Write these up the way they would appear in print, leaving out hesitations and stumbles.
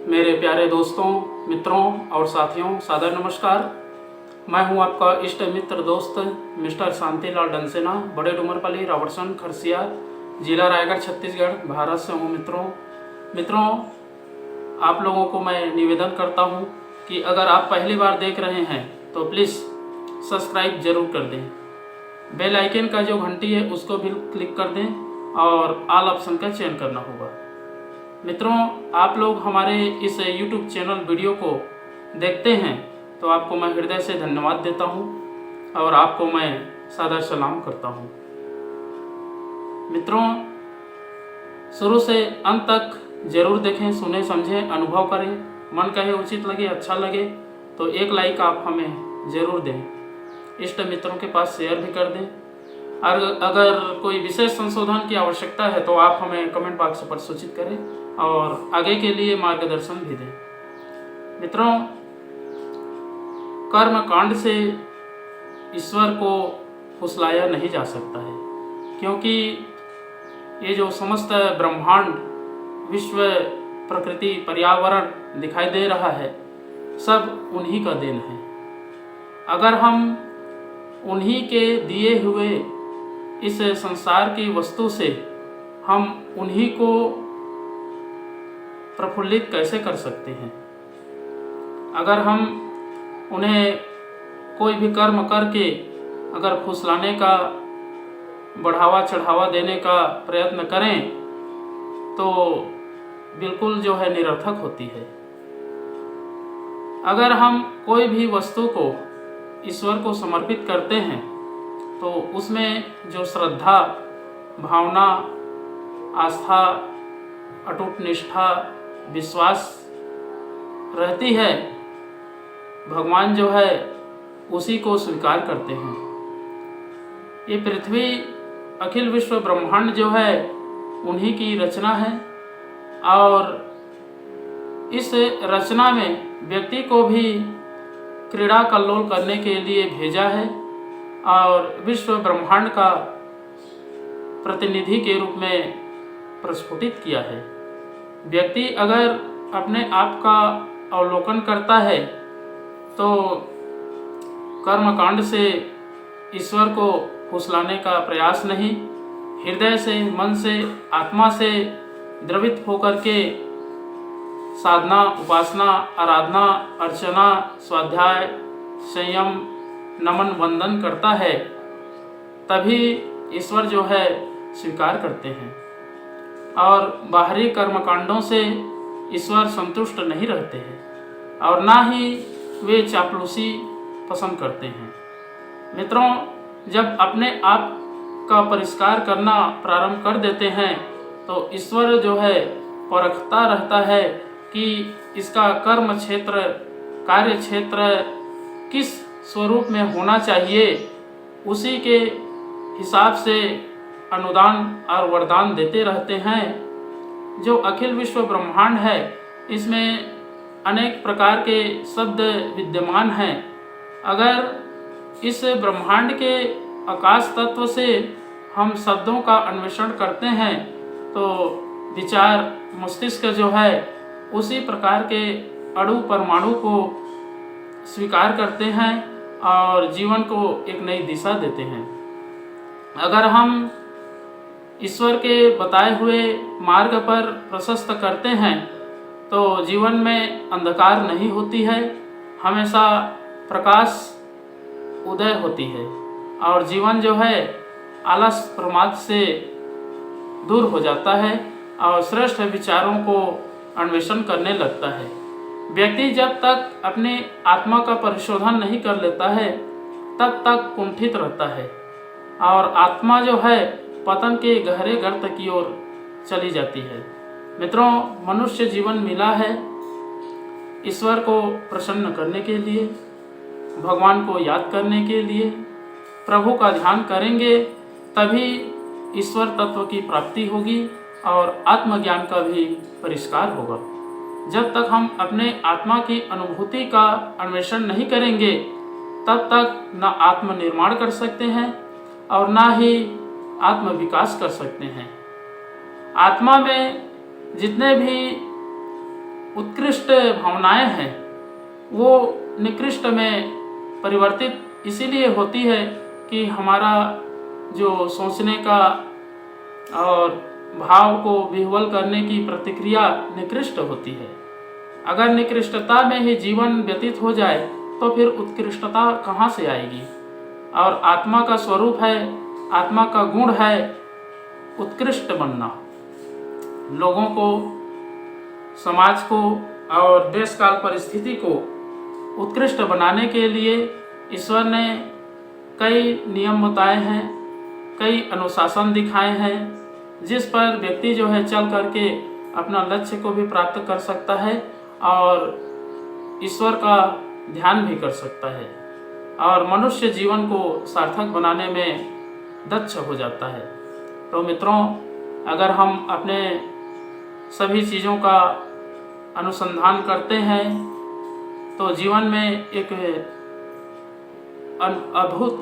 मेरे प्यारे दोस्तों, मित्रों और साथियों, सादर नमस्कार। मैं हूं आपका इष्ट मित्र दोस्त मिस्टर शांतिलाल डंसेना, बड़े डुमरपल्ली, रावटसन, खरसिया, जिला रायगढ़, छत्तीसगढ़, भारत से हूं। मित्रों, आप लोगों को मैं निवेदन करता हूं कि अगर आप पहली बार देख रहे हैं तो प्लीज़ सब्सक्राइब ज़रूर कर दें। बेल आइकन का जो घंटी है उसको भी क्लिक कर दें और ऑल ऑप्शन का चयन करना होगा। मित्रों, आप लोग हमारे इस YouTube चैनल वीडियो को देखते हैं तो आपको मैं हृदय से धन्यवाद देता हूं और आपको मैं सादर सलाम करता हूं। मित्रों, शुरू से अंत तक ज़रूर देखें, सुने, समझें, अनुभव करें। मन कहे, उचित लगे, अच्छा लगे तो एक लाइक आप हमें ज़रूर दें। इष्ट मित्रों के पास शेयर भी कर दें। और अगर कोई विशेष संशोधन की आवश्यकता है तो आप हमें कमेंट बॉक्स पर सूचित करें और आगे के लिए मार्गदर्शन भी दें। मित्रों, कर्म कांड से ईश्वर को फुसलाया नहीं जा सकता है, क्योंकि ये जो समस्त ब्रह्मांड, विश्व, प्रकृति, पर्यावरण दिखाई दे रहा है, सब उन्हीं का देन है। अगर हम उन्हीं के दिए हुए इस संसार की वस्तु से हम उन्हीं को प्रफुल्लित कैसे कर सकते हैं? अगर हम उन्हें कोई भी कर्म करके अगर फुसलाने का, बढ़ावा चढ़ावा देने का प्रयत्न करें तो बिल्कुल जो है निरर्थक होती है। अगर हम कोई भी वस्तु को ईश्वर को समर्पित करते हैं तो उसमें जो श्रद्धा, भावना, आस्था, अटूट निष्ठा, विश्वास रहती है, भगवान जो है उसी को स्वीकार करते हैं। ये पृथ्वी, अखिल विश्व ब्रह्मांड जो है उन्हीं की रचना है और इस रचना में व्यक्ति को भी क्रीड़ा कल्लोल करने के लिए भेजा है और विश्व ब्रह्मांड का प्रतिनिधि के रूप में प्रस्फुटित किया है। व्यक्ति अगर अपने आप का अवलोकन करता है तो कर्मकांड से ईश्वर को फुसलाने का प्रयास नहीं, हृदय से, मन से, आत्मा से द्रवित होकर के साधना, उपासना, आराधना, अर्चना, स्वाध्याय, संयम, नमन, वंदन करता है, तभी ईश्वर जो है स्वीकार करते हैं। और बाहरी कर्मकांडों से ईश्वर संतुष्ट नहीं रहते हैं और ना ही वे चापलूसी पसंद करते हैं। मित्रों, जब अपने आप का परिष्कार करना प्रारंभ कर देते हैं तो ईश्वर जो है परखता रहता है कि इसका कर्म क्षेत्र, कार्य क्षेत्र किस स्वरूप में होना चाहिए। उसी के हिसाब से अनुदान और वरदान देते रहते हैं। जो अखिल विश्व ब्रह्मांड है, इसमें अनेक प्रकार के शब्द विद्यमान हैं। अगर इस ब्रह्मांड के आकाश तत्व से हम शब्दों का अन्वेषण करते हैं तो विचार, मस्तिष्क जो है उसी प्रकार के अणु परमाणु को स्वीकार करते हैं और जीवन को एक नई दिशा देते हैं। अगर हम ईश्वर के बताए हुए मार्ग पर प्रशस्त करते हैं तो जीवन में अंधकार नहीं होती है, हमेशा प्रकाश उदय होती है और जीवन जो है आलस प्रमाद से दूर हो जाता है और श्रेष्ठ विचारों को अन्वेषण करने लगता है। व्यक्ति जब तक अपने आत्मा का परिशोधन नहीं कर लेता है तब तक कुंठित रहता है और आत्मा जो है पतन के गहरे गर्त की ओर चली जाती है। मित्रों, मनुष्य जीवन मिला है ईश्वर को प्रसन्न करने के लिए, भगवान को याद करने के लिए। प्रभु का ध्यान करेंगे तभी ईश्वर तत्व की प्राप्ति होगी और आत्मज्ञान का भी परिष्कार होगा। जब तक हम अपने आत्मा की अनुभूति का अन्वेषण नहीं करेंगे तब तक न आत्मनिर्माण कर सकते हैं और ना ही आत्म विकास कर सकते हैं। आत्मा में जितने भी उत्कृष्ट भावनाएं हैं वो निकृष्ट में परिवर्तित इसीलिए होती है कि हमारा जो सोचने का और भाव को विह्वल करने की प्रतिक्रिया निकृष्ट होती है। अगर निकृष्टता में ही जीवन व्यतीत हो जाए तो फिर उत्कृष्टता कहाँ से आएगी। और आत्मा का स्वरूप है, आत्मा का गुण है उत्कृष्ट बनना। लोगों को, समाज को और देश काल परिस्थिति को उत्कृष्ट बनाने के लिए ईश्वर ने कई नियम बताए हैं, कई अनुशासन दिखाए हैं, जिस पर व्यक्ति जो है चल करके अपना लक्ष्य को भी प्राप्त कर सकता है और ईश्वर का ध्यान भी कर सकता है और मनुष्य जीवन को सार्थक बनाने में दक्ष हो जाता है। तो मित्रों, अगर हम अपने सभी चीज़ों का अनुसंधान करते हैं तो जीवन में एक अद्भुत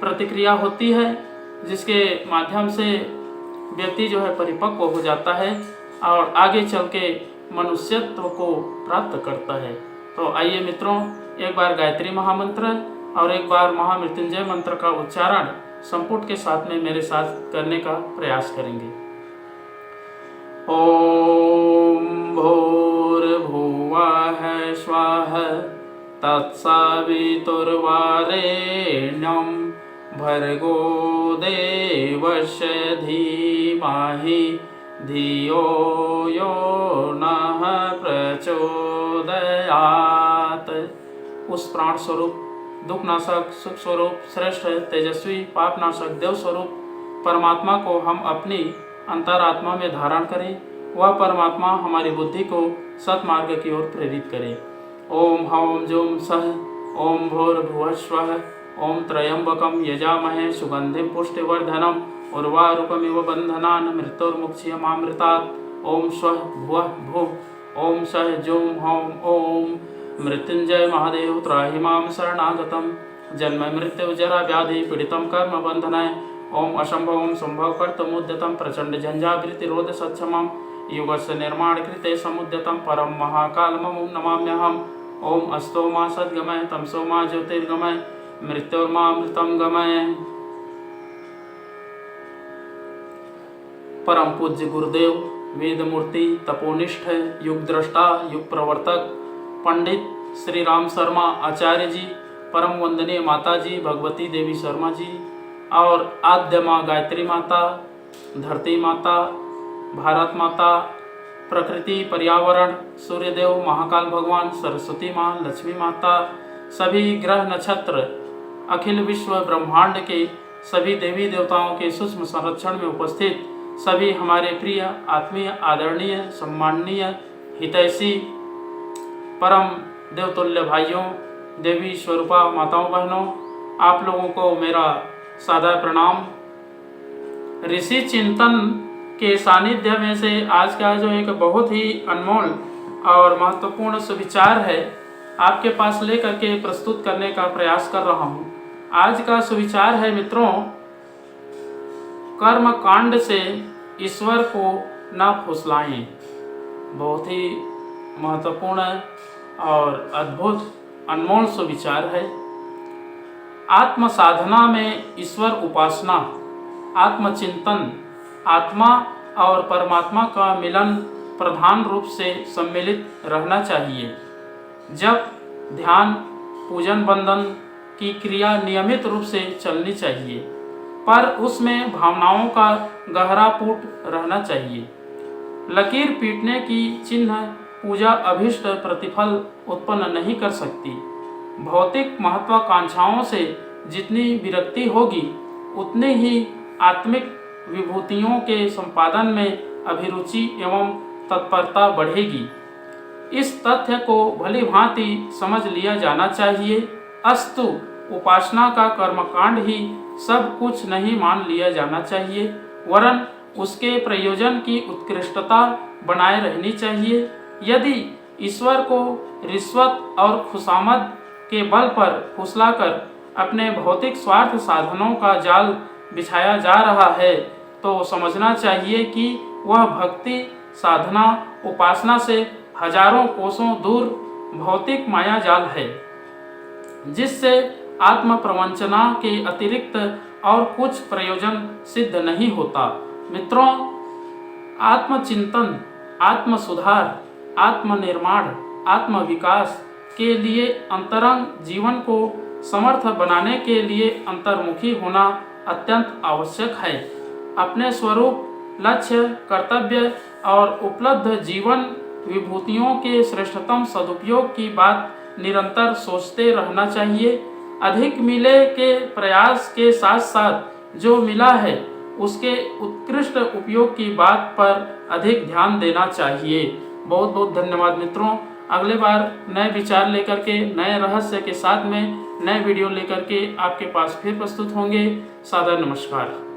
प्रतिक्रिया होती है, जिसके माध्यम से व्यक्ति जो है परिपक्व हो जाता है और आगे चल के मनुष्यत्व को प्राप्त करता है। तो आइए मित्रों, एक बार गायत्री महामंत्र और एक बार महामृत्युंजय मंत्र का उच्चारण संपुट के साथ में मेरे साथ करने का प्रयास करेंगे। ओम भूर्भुवः स्वः तत्सवितुर्वरेण्यं भर्गो देवस्य धीमहि धियो यो नः प्रचोदयात्। उस प्राण स्वरूप, दुखनाशक, सुख स्वरूप, श्रेष्ठ, तेजस्वी, पापनाशक, देव स्वरूप परमात्मा को हम अपनी अंतरात्मा में धारण करें। वह परमात्मा हमारी बुद्धि को सत्मार्ग की ओर प्रेरित करे। ओम हौम जूम सह ओम भूर्भुवः स्वः ओम त्र्यंबकं यजामहे सुगंधिं पुष्टिवर्धनम् उर्वारुकमिव बन्धनान् मृत्युर्मुक्षीयमामृतात्। ओम स्वः भुवः भुवः ओम सह जूम हौम ओम मृत्युंजय महादेव त्राहि मां शरणागतं जन्म मृत्यु जरा व्याधि पीड़ितं कर्म बंधनाय। ओम असंभवं संभव कर्तुमुद्यतं प्रचंड झंझावृत्तिरोध सक्षमं युगस्य निर्माण कृते समुद्यतं परम महाकालमं नमाम्यहम्। ओम अस्तो मा सद्गमय तमसो मा ज्योतिर्गमय मृत्युर्मामृतं गमय। परम पूज्य गुरुदेव, वेद मूर्ति, तपोनिष्ठ, युग दृष्टा, युग प्रवर्तक पंडित श्री राम शर्मा आचार्य जी, परम वंदनीय माता जी भगवती देवी शर्मा जी और आद्य माँ गायत्री माता, धरती माता, भारत माता, प्रकृति, पर्यावरण, सूर्यदेव, महाकाल भगवान, सरस्वती माँ, लक्ष्मी माता, सभी ग्रह नक्षत्र, अखिल विश्व ब्रह्मांड के सभी देवी देवताओं के सूक्ष्म संरक्षण में उपस्थित सभी हमारे प्रिय, आत्मीय, आदरणीय, सम्माननीय, हितैषी, परम देवतुल्य भाइयों, देवी स्वरूपा माताओं बहनों, आप लोगों को मेरा सादा प्रणाम। ऋषि चिंतन के सानिध्य में से आज का जो एक बहुत ही अनमोल और महत्वपूर्ण सुविचार है, आपके पास लेकर के प्रस्तुत करने का प्रयास कर रहा हूँ। आज का सुविचार है मित्रों, कर्म कांड से ईश्वर को न फुसलाएं। बहुत ही महत्वपूर्ण और अद्भुत अनमोल सुविचार है। आत्म साधना में ईश्वर उपासना, आत्मचिंतन, आत्मा और परमात्मा का मिलन प्रधान रूप से सम्मिलित रहना चाहिए। जब ध्यान, पूजन, बंदन की क्रिया नियमित रूप से चलनी चाहिए, पर उसमें भावनाओं का गहरा पुट रहना चाहिए। लकीर पीटने की चिन्ह पूजा अभिष्ट प्रतिफल उत्पन्न नहीं कर सकती। भौतिक महत्वाकांक्षाओं से जितनी विरक्ति होगी, उतनी ही आत्मिक विभूतियों के संपादन में अभिरुचि एवं तत्परता बढ़ेगी। इस तथ्य को भली भांति समझ लिया जाना चाहिए। अस्तु उपासना का कर्मकांड ही सब कुछ नहीं मान लिया जाना चाहिए, वरन उसके प्रयोजन की उत्कृष्टता बनाए रहनी चाहिए। यदि ईश्वर को रिश्वत और खुशामद के बल पर फुसलाकर अपने भौतिक स्वार्थ साधनों का जाल बिछाया जा रहा है, तो समझना चाहिए कि वह भक्ति, साधना, उपासना से हजारों कोसों दूर भौतिक माया जाल है, जिससे आत्म प्रवंचना के अतिरिक्त और कुछ प्रयोजन सिद्ध नहीं होता। मित्रों, आत्मचिंतन, आत्म सुधार, आत्मनिर्माण, आत्म विकास के लिए अंतरंग जीवन को समर्थ बनाने के लिए अंतर्मुखी होना अत्यंत आवश्यक है। अपने स्वरूप, लक्ष्य, कर्तव्य और उपलब्ध जीवन विभूतियों के श्रेष्ठतम सदुपयोग की बात निरंतर सोचते रहना चाहिए। अधिक मिले के प्रयास के साथ साथ जो मिला है उसके उत्कृष्ट उपयोग की बात पर अधिक ध्यान देना चाहिए। बहुत बहुत धन्यवाद मित्रों। अगले बार नए विचार लेकर के, नए रहस्य के साथ में नए वीडियो लेकर के आपके पास फिर प्रस्तुत होंगे। सादर नमस्कार।